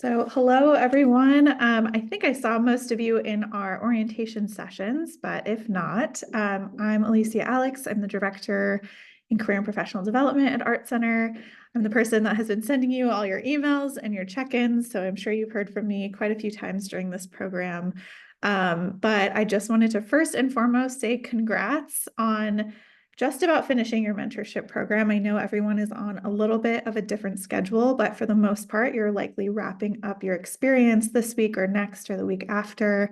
So hello, everyone. I think I saw most of you in our orientation sessions, but if not, I'm Alicia Alex. I'm the Director in Career and Professional Development at Art Center. I'm the person that has been sending you all your emails and your check-ins, so I'm sure you've heard from me quite a few times during this program. But I just wanted to first and foremost say congrats on just about finishing your mentorship program. I know everyone is on a little bit of a different schedule, but for the most part, you're likely wrapping up your experience this week or next or the week after.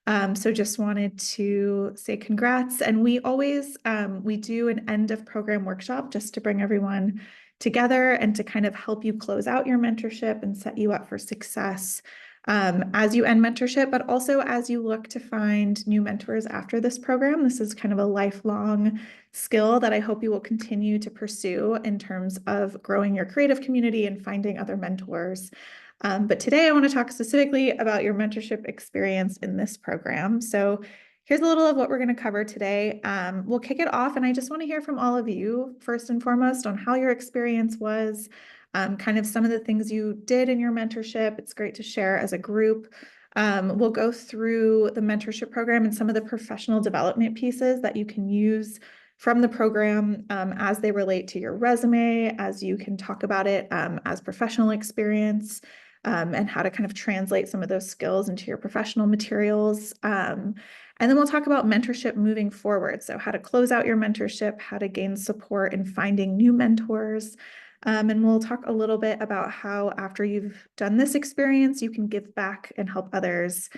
So just wanted to say congrats. And we always, we do an end of program workshop just to bring everyone together and to kind of help you close out your mentorship and set you up for success as you end mentorship, but also as you look to find new mentors after this program. This is kind of a lifelong skill that I hope you will continue to pursue in terms of growing your creative community and finding other mentors. But today I want to talk specifically about your mentorship experience in this program. So here's a little of what we're going to cover today. We'll kick it off, and I just want to hear from all of you, first and foremost, on how your experience was, kind of some of the things you did in your mentorship. It's great to share as a group. We'll go through the mentorship program and some of the professional development pieces that you can use from the program as they relate to your resume, as you can talk about it as professional experience, and how to kind of translate some of those skills into your professional materials. And then we'll talk about mentorship moving forward. So how to close out your mentorship, how to gain support in finding new mentors. And we'll talk a little bit about how after you've done this experience, you can give back and help others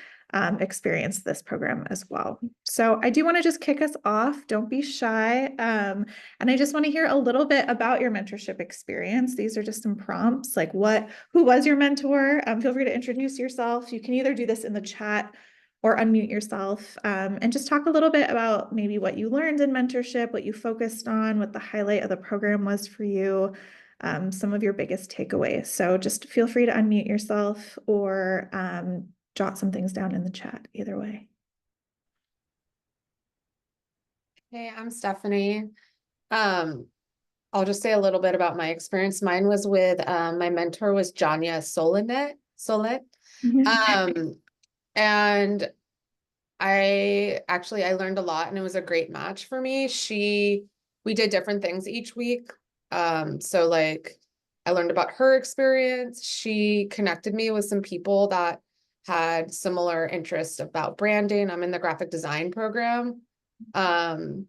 experience this program as well. So I do want to just kick us off. Don't be shy. And I just want to hear a little bit about your mentorship experience. These are just some prompts, like who was your mentor? Feel free to introduce yourself. You can either do this in the chat or unmute yourself, and just talk a little bit about maybe what you learned in mentorship, what you focused on, what the highlight of the program was for you, some of your biggest takeaways. So just feel free to unmute yourself or jot some things down in the chat, either way. Hey, I'm Stephanie. I'll just say a little bit about my experience. Mine was with my mentor was Janya Solet. And I learned a lot, and it was a great match for me. We did different things each week. So like I learned about her experience. She connected me with some people that had similar interests about branding. I'm in the graphic design program. And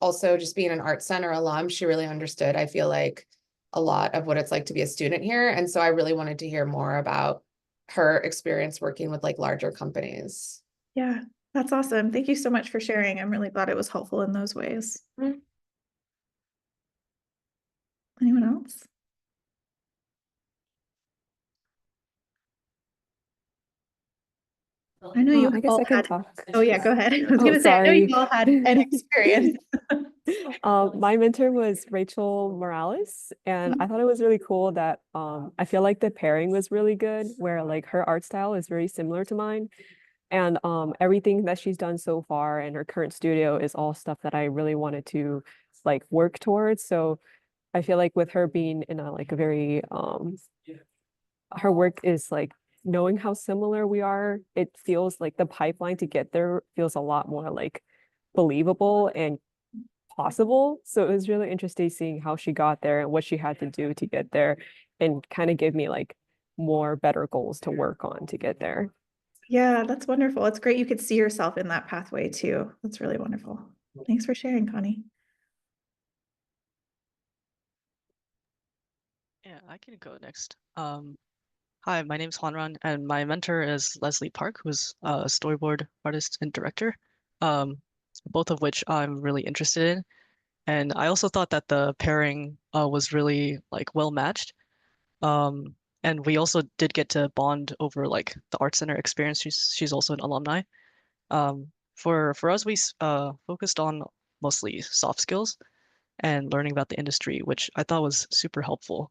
also just being an art center alum, she really understood, I feel like, a lot of what it's like to be a student here. And so I really wanted to hear more about her experience working with like larger companies. Yeah, that's awesome. Thank you so much for sharing. I'm really glad it was helpful in those ways. Anyone else? I know you I guess all I can had, talk. oh yeah, go ahead. I was gonna say, sorry. I know you all had an experience. My mentor was Rachel Morales, and I thought it was really cool that I feel like the pairing was really good, where like her art style is very similar to mine. And everything that she's done so far in her current studio is all stuff that I really wanted to like work towards. So I feel like with her being in a like a very her work is like knowing how similar we are, it feels like the pipeline to get there feels a lot more like believable and possible. So it was really interesting seeing how she got there and what she had to do to get there, and kind of give me like more better goals to work on to get there. Yeah, that's wonderful. It's great you could see yourself in that pathway too. That's really wonderful. Thanks for sharing, Connie. Yeah, I can go next. Hi, my name is Juanran, and my mentor is Leslie Park, who's a storyboard artist and director, both of which I'm really interested in. And I also thought that the pairing was really like well matched. And we also did get to bond over like the art center experience. She's also an alumni. For us, we focused on mostly soft skills and learning about the industry, which I thought was super helpful.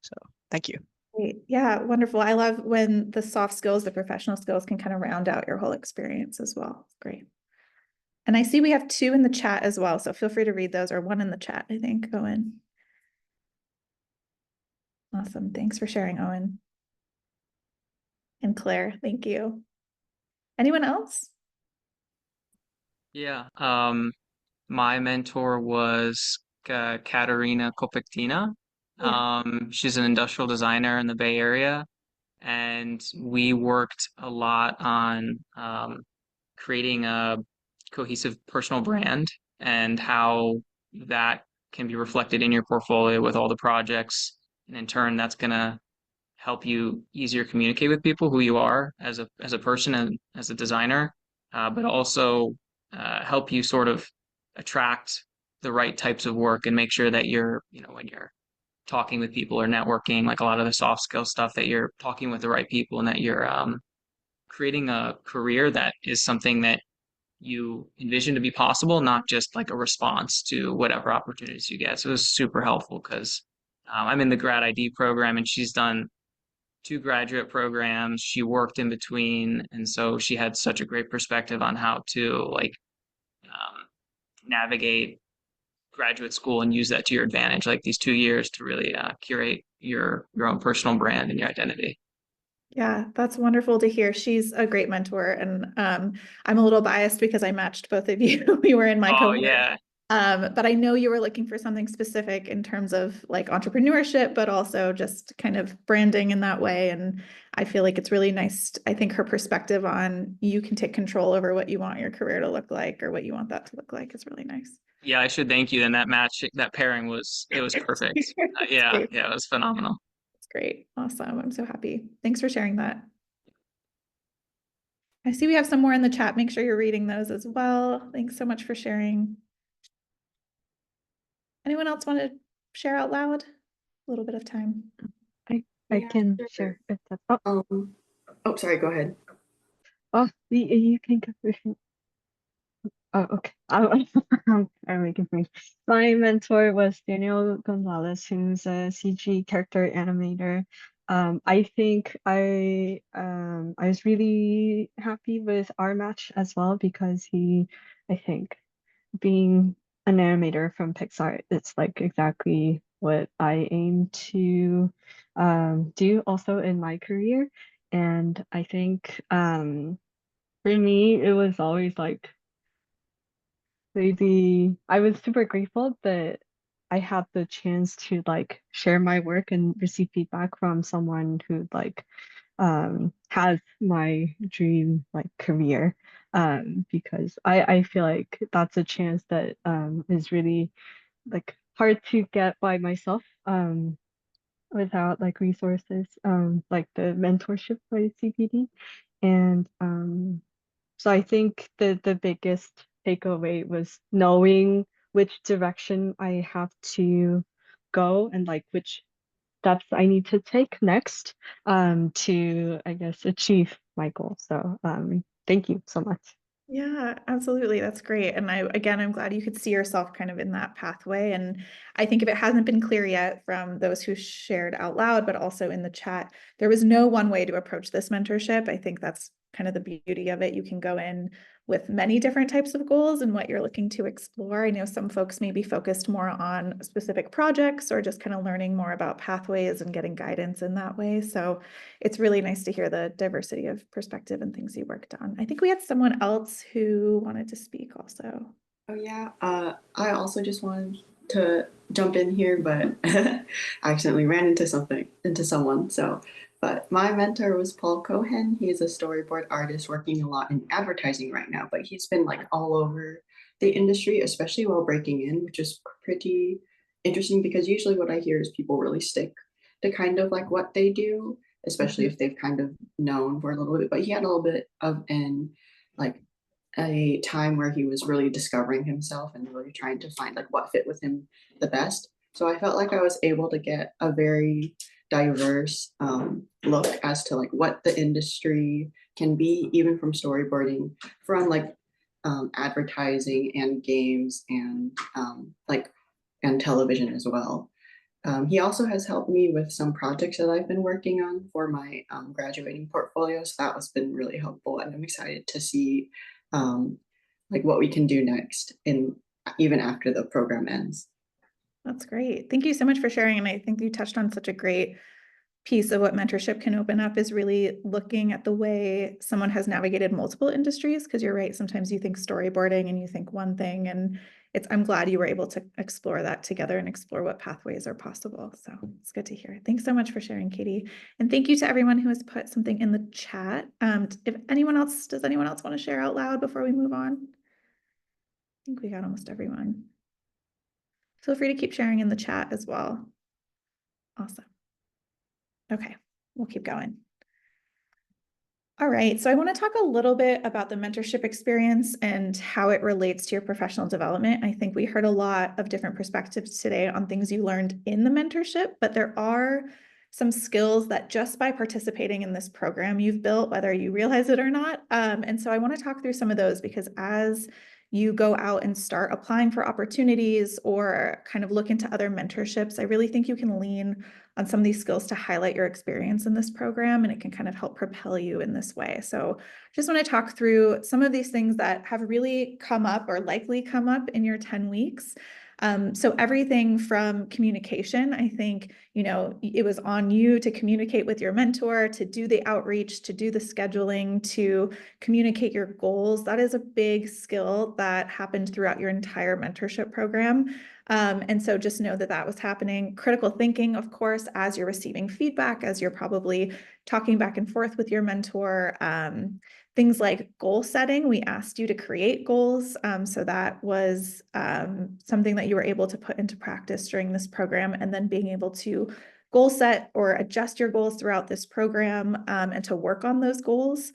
So thank you. Great. Yeah, wonderful. I love when the soft skills, the professional skills can kind of round out your whole experience as well. Great. And I see we have 2 in the chat as well, so feel free to read those, or 1 in the chat, I think. Owen. Awesome. Thanks for sharing, Owen. And Claire, thank you. Anyone else? Yeah, my mentor was Katerina Kopektina. Yeah. She's an industrial designer in the Bay Area, and we worked a lot on creating a cohesive personal brand and how that can be reflected in your portfolio with all the projects. And in turn, that's gonna help you easier communicate with people who you are as a person and as a designer, but also help you sort of attract the right types of work and make sure that you're, you know, when you're talking with people or networking, like a lot of the soft skill stuff, that you're talking with the right people and that you're creating a career that is something that you envision to be possible, not just like a response to whatever opportunities you get. So it was super helpful because I'm in the grad ID program and she's done 2 graduate programs. She worked in between, and so she had such a great perspective on how to like navigate graduate school and use that to your advantage, like these 2 years to really curate your own personal brand and your identity. Yeah, that's wonderful to hear. She's a great mentor, and I'm a little biased because I matched both of you. You were in my Oh cohort. yeah, But I know you were looking for something specific in terms of like entrepreneurship, but also just kind of branding in that way. And I feel like it's really nice. I think her perspective on you can take control over what you want your career to look like or what you want that to look like is really nice. yeah. I should thank you. And that match, that pairing was perfect. It's Yeah, great. yeah, it was phenomenal. It's great. Awesome. I'm so happy. Thanks for sharing that. I see we have some more in the chat. Make sure you're reading those as well. Thanks so much for sharing. Anyone else want to share out loud? A little bit of time. I Yeah, can sure. share if that's Oh, sorry, go ahead. you can go. Oh, okay. I'm making things. My mentor was Daniel Gonzalez, who's a CG character animator. I think I was really happy with our match as well because I think being an animator from Pixar, it's like exactly what I aim to do also in my career. And I think for me, it was always like I was super grateful that I had the chance to like share my work and receive feedback from someone who like has my dream like career, because I feel like that's a chance that is really like hard to get by myself, without like resources, like the mentorship by CPD. And so I think the biggest takeaway was knowing which direction I have to go and like which steps I need to take next, to I guess achieve my goal. So thank you so much. Yeah, absolutely. That's great. And I'm glad you could see yourself kind of in that pathway. And I think if it hasn't been clear yet from those who shared out loud, but also in the chat, there was no one way to approach this mentorship. I think that's kind of the beauty of it. You can go in with many different types of goals and what you're looking to explore. I know some folks may be focused more on specific projects or just kind of learning more about pathways and getting guidance in that way. So it's really nice to hear the diversity of perspective and things you worked on. I think we had someone else who wanted to speak also. Oh yeah, I also just wanted to jump in here, but I accidentally ran into someone. So, but my mentor was Paul Cohen. He's a storyboard artist working a lot in advertising right now, but he's been like all over the industry, especially while breaking in, which is pretty interesting because usually what I hear is people really stick to kind of like what they do, especially if they've kind of known for a little bit. But he had a little bit of an like a time where he was really discovering himself and really trying to find like what fit with him the best. So I felt like I was able to get a very diverse look as to like what the industry can be, even from storyboarding, from like advertising and games and like and television as well. He also has helped me with some projects that I've been working on for my graduating portfolio. So that has been really helpful. And I'm excited to see like what we can do next in even after the program ends. That's great. Thank you so much for sharing. And I think you touched on such a great piece of what mentorship can open up is really looking at the way someone has navigated multiple industries. Because you're right, sometimes you think storyboarding and you think one thing, and I'm glad you were able to explore that together and explore what pathways are possible. So it's good to hear. Thanks so much for sharing, Katie. And thank you to everyone who has put something in the chat. If anyone else, does anyone else want to share out loud before we move on? I think we got almost everyone. Feel free to keep sharing in the chat as well. Awesome. Okay, we'll keep going. All right, so I want to talk a little bit about the mentorship experience and how it relates to your professional development. I think we heard a lot of different perspectives today on things you learned in the mentorship, but there are some skills that just by participating in this program you've built, whether you realize it or not. And so I want to talk through some of those because as you go out and start applying for opportunities or kind of look into other mentorships, I really think you can lean on some of these skills to highlight your experience in this program, and it can kind of help propel you in this way. So I just want to talk through some of these things that have really come up or likely come up in your 10 weeks. So everything from communication, I think, it was on you to communicate with your mentor, to do the outreach, to do the scheduling, to communicate your goals. That is a big skill that happened throughout your entire mentorship program. And so just know that that was happening. Critical thinking, of course, as you're receiving feedback, as you're probably talking back and forth with your mentor. Things like goal setting, we asked you to create goals. So that was something that you were able to put into practice during this program, and then being able to goal set or adjust your goals throughout this program and to work on those goals.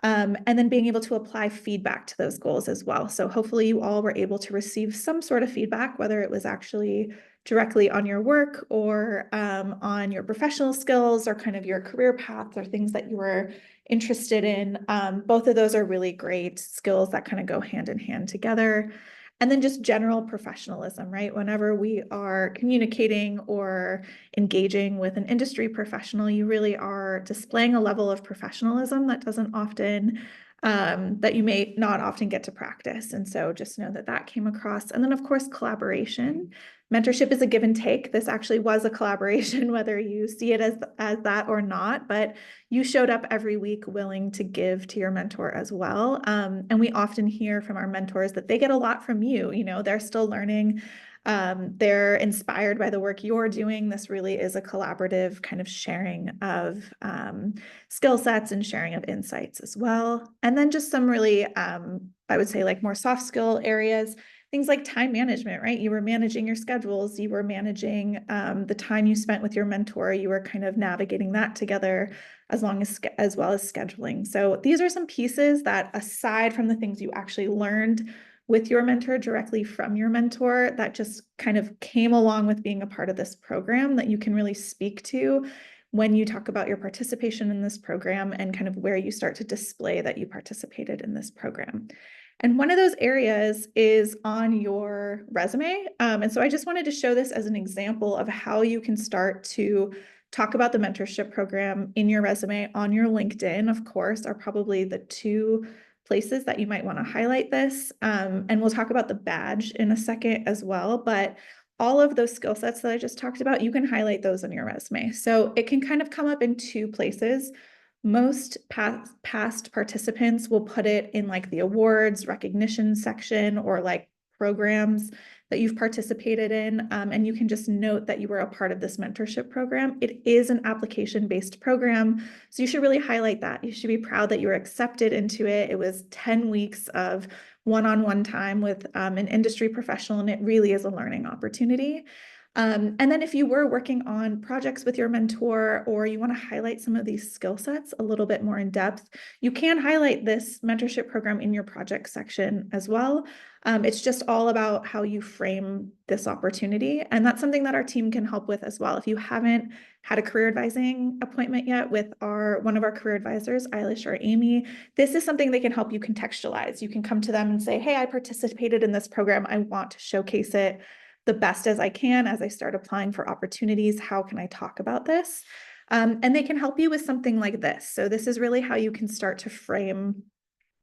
And then being able to apply feedback to those goals as well. So hopefully you all were able to receive some sort of feedback, whether it was actually directly on your work or on your professional skills or kind of your career path or things that you were interested in. Both of those are really great skills that kind of go hand in hand together. And then just general professionalism, right? Whenever we are communicating or engaging with an industry professional, you really are displaying a level of professionalism that doesn't often, that you may not often get to practice. And so just know that that came across. And then of course, collaboration. Mentorship is a give and take. This actually was a collaboration, whether you see it as that or not, but you showed up every week willing to give to your mentor as well. And we often hear from our mentors that they get a lot from you. They're still learning. They're inspired by the work you're doing. This really is a collaborative kind of sharing of skill sets and sharing of insights as well. And then just some really, I would say like more soft skill areas. Things like time management, right? You were managing your schedules, you were managing the time you spent with your mentor, you were kind of navigating that together as well as scheduling. So these are some pieces that, aside from the things you actually learned with your mentor directly from your mentor, that just kind of came along with being a part of this program that you can really speak to when you talk about your participation in this program and kind of where you start to display that you participated in this program. And one of those areas is on your resume. And so I just wanted to show this as an example of how you can start to talk about the mentorship program in your resume. On your LinkedIn, of course, are probably the two places that you might want to highlight this. And we'll talk about the badge in a second as well. But all of those skill sets that I just talked about, you can highlight those on your resume. So it can kind of come up in two places. Most past participants will put it in like the awards recognition section or like programs that you've participated in. And you can just note that you were a part of this mentorship program. It is an application-based program, so you should really highlight that. You should be proud that you were accepted into it. It was 10 weeks of one-on-one time with an industry professional, and it really is a learning opportunity. And then if you were working on projects with your mentor, or you want to highlight some of these skill sets a little bit more in depth, you can highlight this mentorship program in your project section as well. It's just all about how you frame this opportunity. And that's something that our team can help with as well. If you haven't had a career advising appointment yet with one of our career advisors, Eilish or Amy, this is something they can help you contextualize. You can come to them and say, hey, I participated in this program. I want to showcase it the best as I can as I start applying for opportunities. How can I talk about this? And they can help you with something like this. So this is really how you can start to frame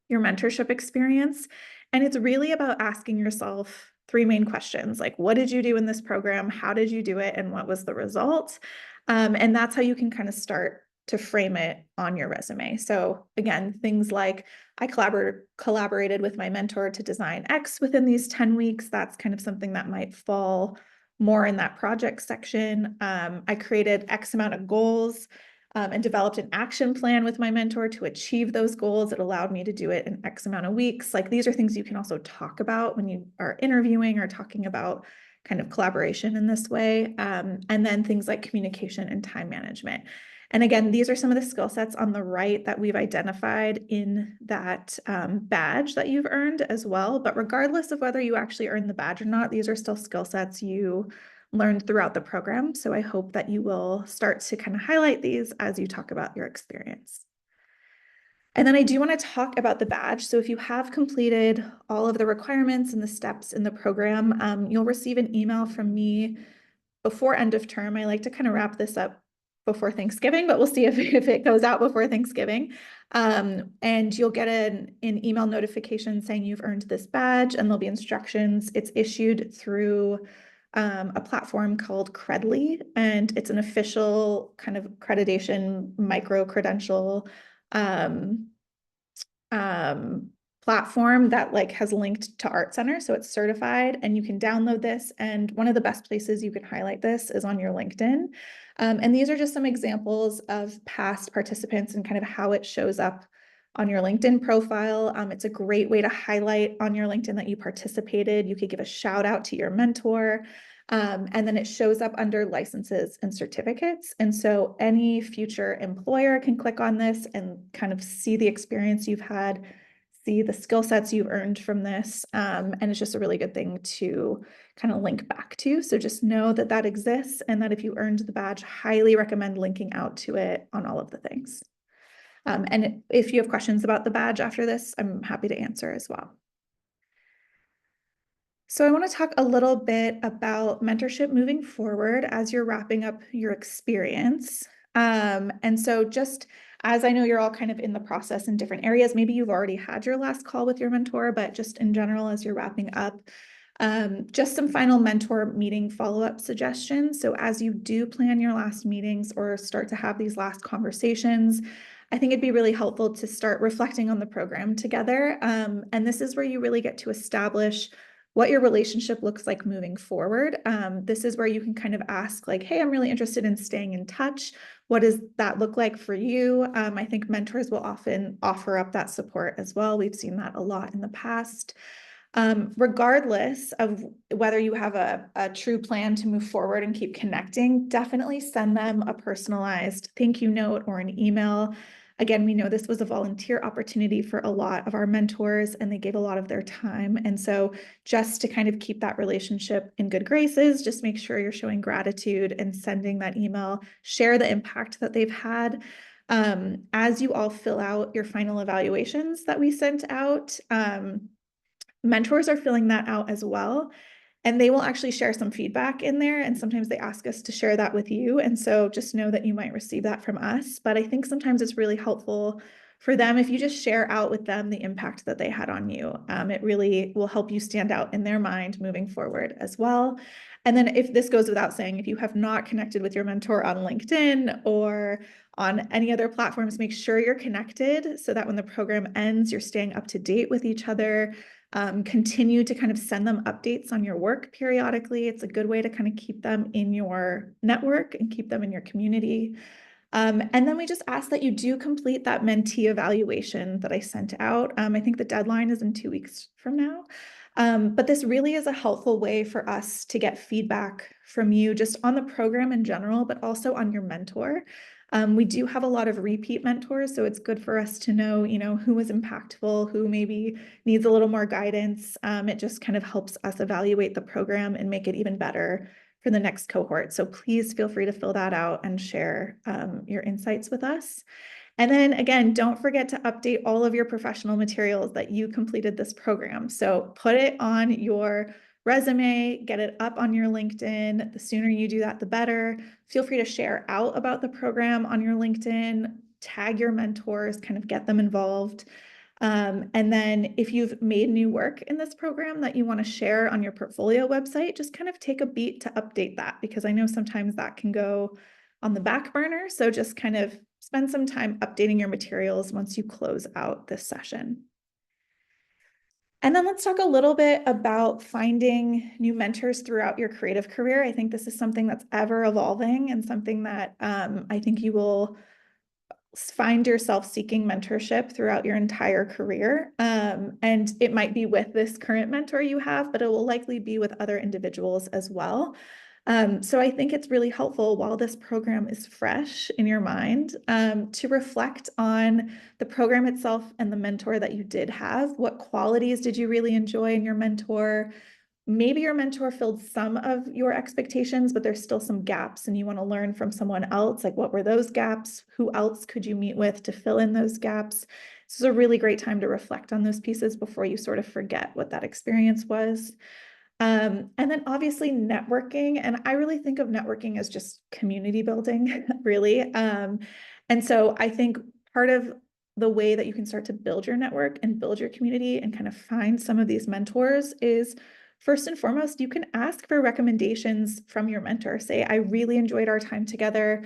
your mentorship experience. And it's really about asking yourself three main questions, like what did you do in this program? How did you do it? And what was the result? And that's how you can kind of start to frame it on your resume. So again, things like I collaborated with my mentor to design X within these 10 weeks. That's kind of something that might fall more in that project section. I created X amount of goals and developed an action plan with my mentor to achieve those goals. It allowed me to do it in X amount of weeks. Like these are things you can also talk about when you are interviewing or talking about kind of collaboration in this way. And then things like communication and time management. And again, these are some of the skill sets on the right that we've identified in that badge that you've earned as well. But regardless of whether you actually earned the badge or not, these are still skill sets you learned throughout the program. So I hope that you will start to kind of highlight these as you talk about your experience. And then I do want to talk about the badge. So if you have completed all of the requirements and the steps in the program, you'll receive an email from me before end of term. I like to kind of wrap this up before Thanksgiving, but we'll see if it goes out before Thanksgiving. And you'll get an email notification saying you've earned this badge, and there'll be instructions. It's issued through a platform called Credly, and it's an official kind of accreditation micro-credential platform that like has linked to Art Center. So it's certified and you can download this. And one of the best places you can highlight this is on your LinkedIn. And these are just some examples of past participants and kind of how it shows up on your LinkedIn profile. It's a great way to highlight on your LinkedIn that you participated. You could give a shout out to your mentor. And then it shows up under licenses and certificates. And so any future employer can click on this and kind of see the experience you've had, see the skill sets you've earned from this. And it's just a really good thing to kind of link back to. So just know that that exists and that if you earned the badge, highly recommend linking out to it on all of the things. And if you have questions about the badge after this, I'm happy to answer as well. So I want to talk a little bit about mentorship moving forward as you're wrapping up your experience. And so just as I know you're all kind of in the process in different areas, maybe you've already had your last call with your mentor, but just in general, as you're wrapping up, just some final mentor meeting follow-up suggestions. So as you do plan your last meetings or start to have these last conversations, I think it'd be really helpful to start reflecting on the program together. And this is where you really get to establish what your relationship looks like moving forward. This is where you can kind of ask like, hey, I'm really interested in staying in touch. What does that look like for you? I think mentors will often offer up that support as well. We've seen that a lot in the past. Regardless of whether you have a true plan to move forward and keep connecting, definitely send them a personalized thank you note or an email. Again, we know this was a volunteer opportunity for a lot of our mentors and they gave a lot of their time. And so just to kind of keep that relationship in good graces, just make sure you're showing gratitude and sending that email, share the impact that they've had. As you all fill out your final evaluations that we sent out, mentors are filling that out as well. And they will actually share some feedback in there. And sometimes they ask us to share that with you. And so just know that you might receive that from us. But I think sometimes it's really helpful for them if you just share out with them the impact that they had on you. It really will help you stand out in their mind moving forward as well. And then if this goes without saying, if you have not connected with your mentor on LinkedIn or on any other platforms, make sure you're connected so that when the program ends, you're staying up to date with each other. Continue to kind of send them updates on your work periodically. It's a good way to kind of keep them in your network and keep them in your community. And then we just ask that you do complete that mentee evaluation that I sent out. I think the deadline is in 2 weeks from now. But this really is a helpful way for us to get feedback from you just on the program in general, but also on your mentor. We do have a lot of repeat mentors, so it's good for us to know, who was impactful, who maybe needs a little more guidance. It just kind of helps us evaluate the program and make it even better for the next cohort. So please feel free to fill that out and share your insights with us. And then again, don't forget to update all of your professional materials that you completed this program. So put it on your resume, get it up on your LinkedIn. The sooner you do that, the better. Feel free to share out about the program on your LinkedIn, tag your mentors, kind of get them involved. And then if you've made new work in this program that you want to share on your portfolio website, just kind of take a beat to update that, because I know sometimes that can go on the back burner. So just kind of spend some time updating your materials once you close out this session. And then let's talk a little bit about finding new mentors throughout your creative career. I think this is something that's ever evolving and something that I think you will find yourself seeking mentorship throughout your entire career. And it might be with this current mentor you have, but it will likely be with other individuals as well. So I think it's really helpful while this program is fresh in your mind to reflect on the program itself and the mentor that you did have. What qualities did you really enjoy in your mentor? Maybe your mentor filled some of your expectations, but there's still some gaps and you want to learn from someone else. Like, what were those gaps? Who else could you meet with to fill in those gaps? This is a really great time to reflect on those pieces before you sort of forget what that experience was. And then obviously networking. And I really think of networking as just community building, really. And so I think part of the way that you can start to build your network and build your community and kind of find some of these mentors is, first and foremost, you can ask for recommendations from your mentor. Say, I really enjoyed our time together.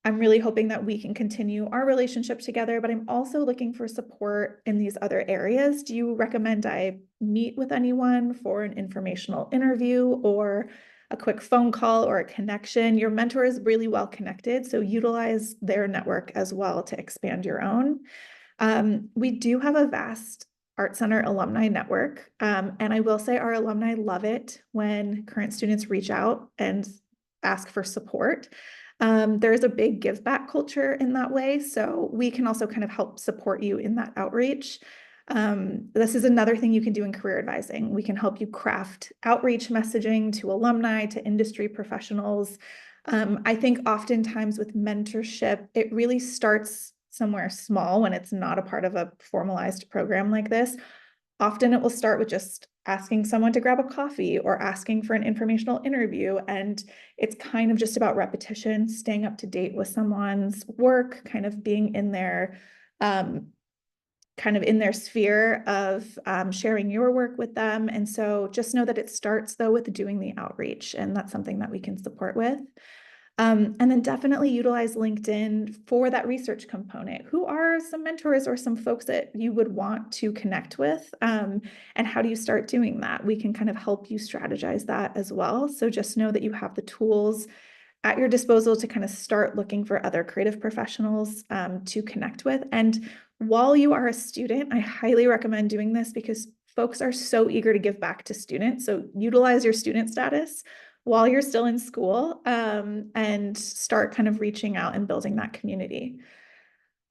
I'm really hoping that we can continue our relationship together, but I'm also looking for support in these other areas. Do you recommend I meet with anyone for an informational interview or a quick phone call or a connection? Your mentor is really well connected, so utilize their network as well to expand your own. We do have a vast Art Center alumni network, and I will say our alumni love it when current students reach out and ask for support. There is a big give back culture in that way, so we can also kind of help support you in that outreach. This is another thing you can do in career advising. We can help you craft outreach messaging to alumni, to industry professionals. I think oftentimes with mentorship, it really starts somewhere small when it's not a part of a formalized program like this. Often it will start with just asking someone to grab a coffee or asking for an informational interview. And it's kind of just about repetition, staying up to date with someone's work, kind of being in their sphere of sharing your work with them. And so just know that it starts though with doing the outreach, and that's something that we can support with. And then definitely utilize LinkedIn for that research component. Who are some mentors or some folks that you would want to connect with? And how do you start doing that? We can kind of help you strategize that as well. So just know that you have the tools at your disposal to kind of start looking for other creative professionals to connect with. And while you are a student, I highly recommend doing this because folks are so eager to give back to students. So utilize your student status while you're still in school and start kind of reaching out and building that community.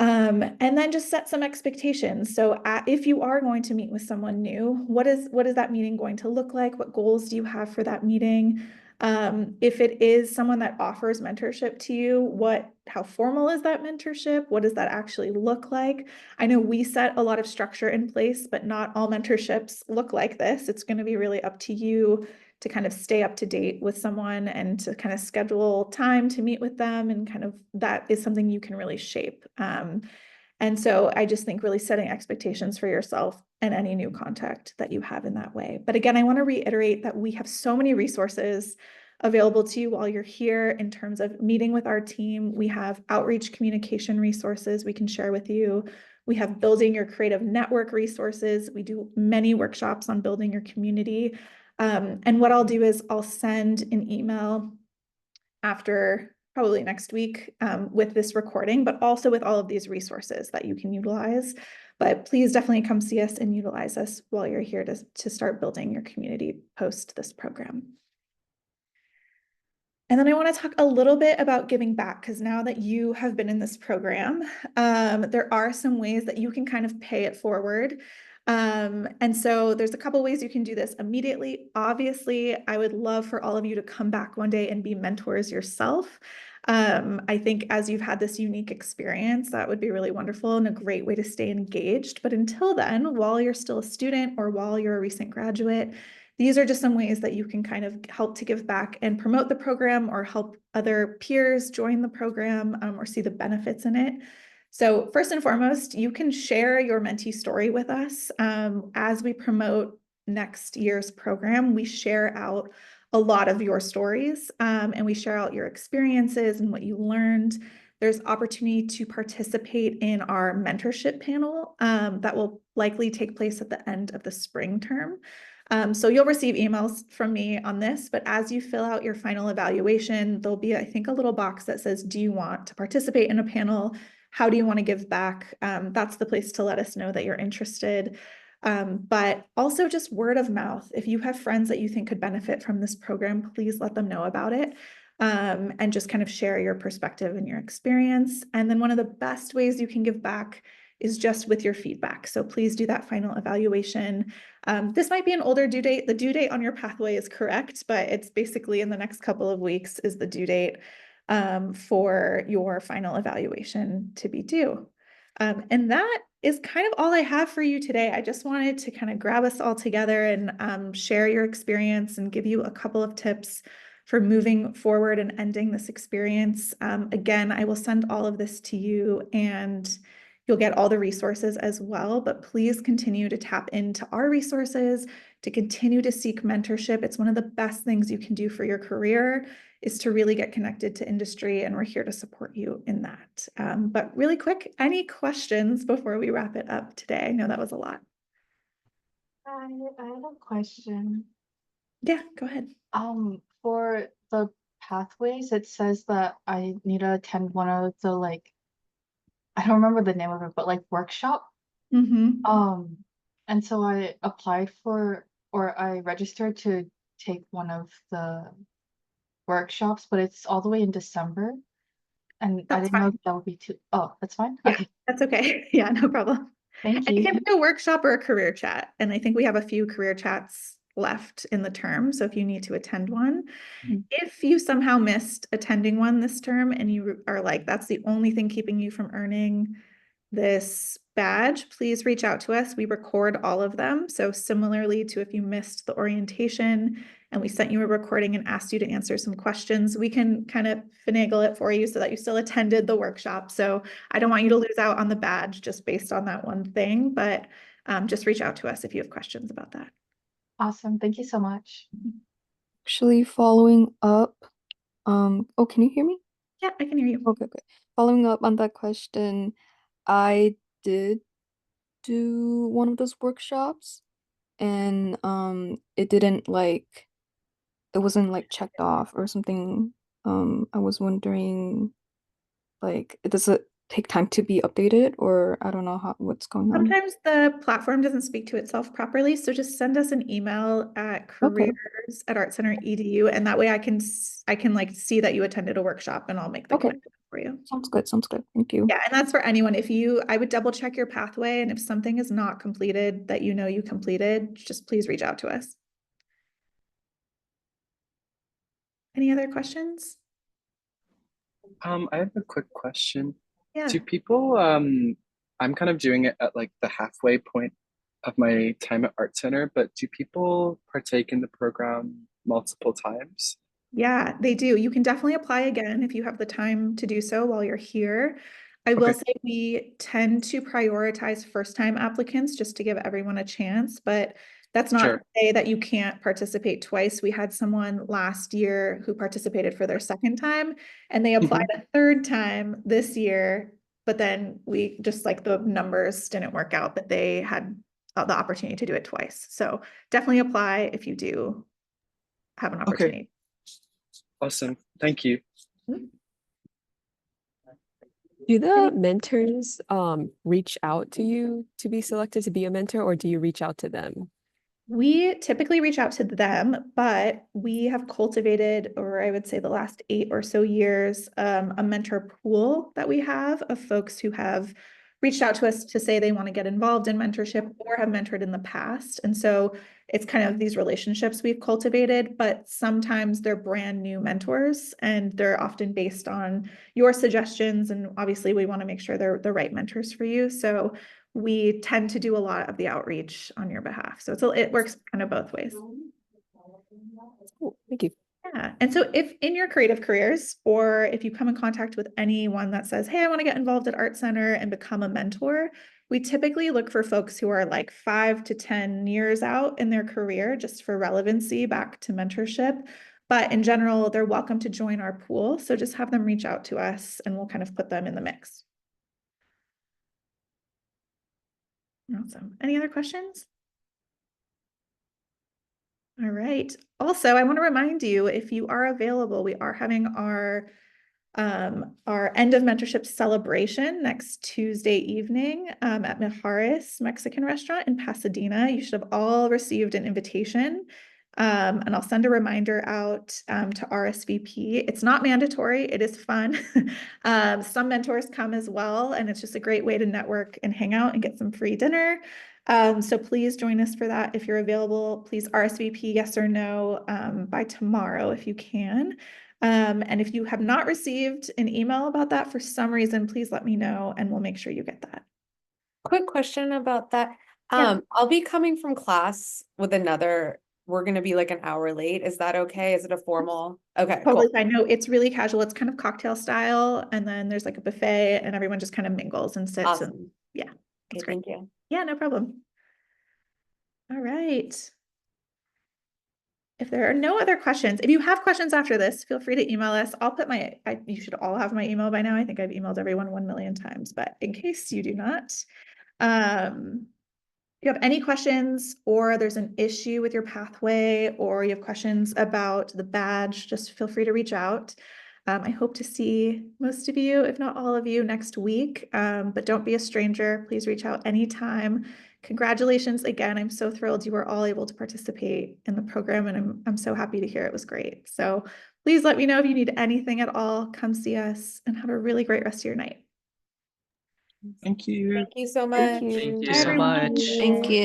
And then just set some expectations. So if you are going to meet with someone new, what is that meeting going to look like? What goals do you have for that meeting? If it is someone that offers mentorship to you, how formal is that mentorship? What does that actually look like? I know we set a lot of structure in place, but not all mentorships look like this. It's going to be really up to you to kind of stay up to date with someone and to kind of schedule time to meet with them, and kind of that is something you can really shape. And so I just think really setting expectations for yourself and any new contact that you have in that way. But again, I want to reiterate that we have so many resources available to you while you're here in terms of meeting with our team. We have outreach communication resources we can share with you. We have building your creative network resources. We do many workshops on building your community. And what I'll do is I'll send an email after probably next week with this recording, but also with all of these resources that you can utilize. But please definitely come see us and utilize us while you're here to start building your community post this program. And then I want to talk a little bit about giving back, because now that you have been in this program, there are some ways that you can kind of pay it forward. And so there's a couple ways you can do this immediately. Obviously, I would love for all of you to come back one day and be mentors yourself. I think as you've had this unique experience, that would be really wonderful and a great way to stay engaged. But until then, while you're still a student or while you're a recent graduate, these are just some ways that you can kind of help to give back and promote the program or help other peers join the program or see the benefits in it. So first and foremost, you can share your mentee story with us. As we promote next year's program, we share out a lot of your stories, and we share out your experiences and what you learned. There's opportunity to participate in our mentorship panel that will likely take place at the end of the spring term. So you'll receive emails from me on this, but as you fill out your final evaluation, there'll be, I think, a little box that says, do you want to participate in a panel? How do you want to give back? That's the place to let us know that you're interested. But also just word of mouth. If you have friends that you think could benefit from this program, please let them know about it. And just kind of share your perspective and your experience. And then one of the best ways you can give back is just with your feedback. So please do that final evaluation. This might be an older due date. The due date on your pathway is correct, but it's basically in the next couple of weeks is the due date for your final evaluation to be due. And that is kind of all I have for you today. I just wanted to kind of grab us all together and share your experience and give you a couple of tips for moving forward and ending this experience. Again, I will send all of this to you and you'll get all the resources as well, but please continue to tap into our resources, to continue to seek mentorship. It's one of the best things you can do for your career is to really get connected to industry, and we're here to support you in that. But really quick, any questions before we wrap it up today? I know that was a lot. I have a question. Yeah, go ahead. For the pathways, it says that I need to attend one of the I don't remember the name of it, but workshop. Mm-hmm. And so I applied for or I registered to take one of the workshops, but it's all the way in December. And I That's didn't know fine. that would be too. Oh, that's fine. Yeah, Okay. that's okay. Yeah, no problem. Thank And it you. can be a workshop or a career chat. And I think we have a few career chats left in the term. So if you need to attend one, if you somehow missed attending one this term and you are like, that's the only thing keeping you from earning this badge, please reach out to us. We record all of them. So similarly to if you missed the orientation and we sent you a recording and asked you to answer some questions, we can kind of finagle it for you so that you still attended the workshop. So I don't want you to lose out on the badge just based on that one thing, but just reach out to us if you have questions about that. Awesome. Thank you so much. Actually, following up, oh, can you hear me? Yeah, I can hear you. Okay, okay. Following up on that question, I did do one of those workshops and it didn't it wasn't checked off or something. I was wondering does it take time to be updated, or I don't know what's going on. Sometimes the platform doesn't speak to itself properly, so just send us an email at careers@artcenter.edu, and that way I can see that you attended a workshop and I'll make the connection for you. Sounds good. Sounds good. Thank you. Yeah, and that's for anyone. I would double check your pathway, and if something is not completed that you know you completed, just please reach out to us. Any other questions? I have a quick question. Yeah. Do people, I'm kind of doing it at the halfway point of my time at Art Center, but do people partake in the program multiple times? Yeah, they do. You can definitely apply again if you have the time to do so while you're here. I will say we tend to prioritize first-time applicants just to give everyone a chance, but that's not to say that you can't participate twice. We had someone last year who participated for their second time, and they applied a third time this year, but then we just the numbers didn't work out, but they had the opportunity to do it twice. So definitely apply if you do have an opportunity. Okay. Awesome. Thank you. Do the mentors reach out to you to be selected to be a mentor, or do you reach out to them? We typically reach out to them, but we have cultivated, or I would say the last 8 or so years, a mentor pool that we have of folks who have reached out to us to say they want to get involved in mentorship or have mentored in the past. And so it's kind of these relationships we've cultivated, but sometimes they're brand new mentors and they're often based on your suggestions. And obviously we want to make sure they're the right mentors for you. So we tend to do a lot of the outreach on your behalf. So it works kind of both ways. Cool. Thank you. Yeah. Yeah. And so if in your creative careers, or if you come in contact with anyone that says, hey, I want to get involved at Art Center and become a mentor, we typically look for folks who are like 5 to 10 years out in their career, just for relevancy back to mentorship. But in general, they're welcome to join our pool. So just have them reach out to us and we'll kind of put them in the mix. Awesome. Any other questions? All right. Also, I want to remind you, if you are available, we are having our end of mentorship celebration next Tuesday evening at Mijares Mexican restaurant in Pasadena. You should have all received an invitation. And I'll send a reminder out to RSVP. It's not mandatory. It is fun. Some mentors come as well, and it's just a great way to network and hang out and get some free dinner. So please join us for that if you're available. Please RSVP yes or no by tomorrow if you can. And if you have not received an email about that for some reason, please let me know and we'll make sure you get that. Quick question about that. Yeah. I'll be coming from class with another, we're gonna be like an hour late. Is that okay? Is it a formal? Okay, Totally cool. fine. No, it's really casual. It's kind of cocktail style. And then there's like a buffet and everyone just kind of mingles and sits. And Awesome. yeah, Okay, that's great. thank you. Yeah, no problem. All right. If there are no other questions, if you have questions after this, feel free to email us. I'll put you should all have my email by now. I think I've emailed everyone 1 million times, but in case you do not, if you have any questions or there's an issue with your pathway or you have questions about the badge, just feel free to reach out. I hope to see most of you, if not all of you, next week, but don't be a stranger. Please reach out anytime. Congratulations again. I'm so thrilled you were all able to participate in the program, and I'm so happy to hear it was great. So please let me know if you need anything at all. Come see us and have a really great rest of your night. Thank you. Thank you so much. Thank you. Thank Thank you. you so everyone. much. Thank you.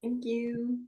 Thank you.